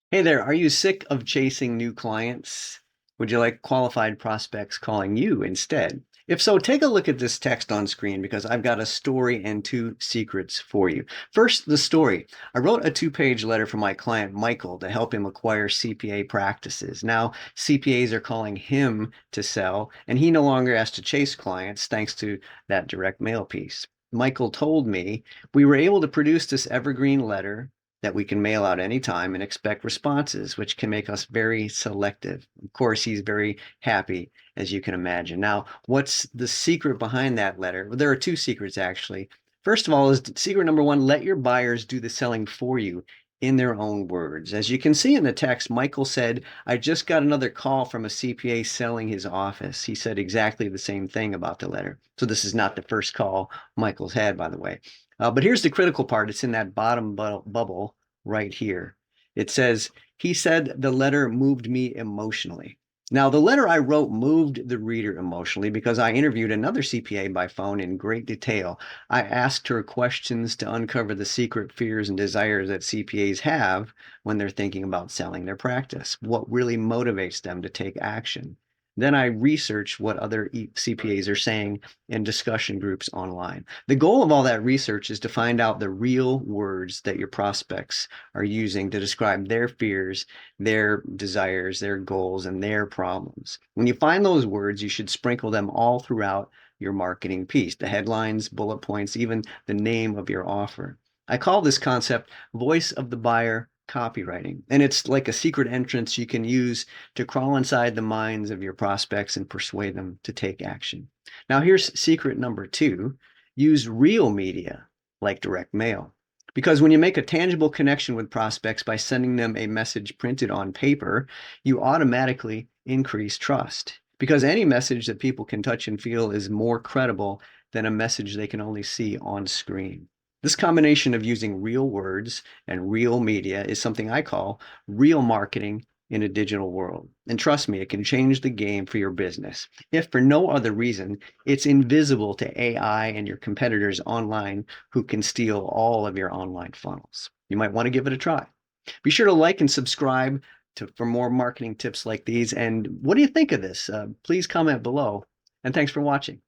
Hey there, are you sick of chasing new clients? Would you like qualified prospects calling you instead? If so, take a look at this text on screen because I've got a story and two secrets for you. First, the story. I wrote a two-page letter for my client Michael to help him acquire CPA practices. Now, CPAs are calling him to sell, and he no longer has to chase clients thanks to that direct mail piece. Michael told me we were able to produce this evergreen letter that we can mail out anytime and expect responses, which can make us very selective. Of course, he's very happy, as you can imagine. Now, what's the secret behind that letter? Well, there are two secrets, actually. First of all, is secret number one, let your buyers do the selling for you in their own words. As you can see in the text, Michael said, I just got another call from a CPA selling his office. He said exactly the same thing about the letter. So this is not the first call Michael's had, by the way. But here's the critical part. It's in that bottom bubble right here. It says, he said the letter moved me emotionally. Now, the letter I wrote moved the reader emotionally because I interviewed another CPA by phone in great detail. I asked her questions to uncover the secret fears and desires that CPAs have when they're thinking about selling their practice, what really motivates them to take action. Then I researched what other CPAs are saying in discussion groups online. The goal of all that research is to find out the real words that your prospects are using to describe their fears, their desires, their goals, and their problems. When you find those words, you should sprinkle them all throughout your marketing piece, the headlines, bullet points, even the name of your offer. I call this concept voice of the buyer copywriting. And it's like a secret entrance you can use to crawl inside the minds of your prospects and persuade them to take action. Now, here's secret number two, use real media like direct mail. Because when you make a tangible connection with prospects by sending them a message printed on paper, you automatically increase trust. Because any message that people can touch and feel is more credible than a message they can only see on screen. This combination of using real words and real media is something I call real marketing in a digital world. And trust me, it can change the game for your business. If for no other reason, it's invisible to AI and your competitors online who can steal all of your online funnels. You might want to give it a try. Be sure to like and subscribe for more marketing tips like these. And what do you think of this? Please comment below. And thanks for watching.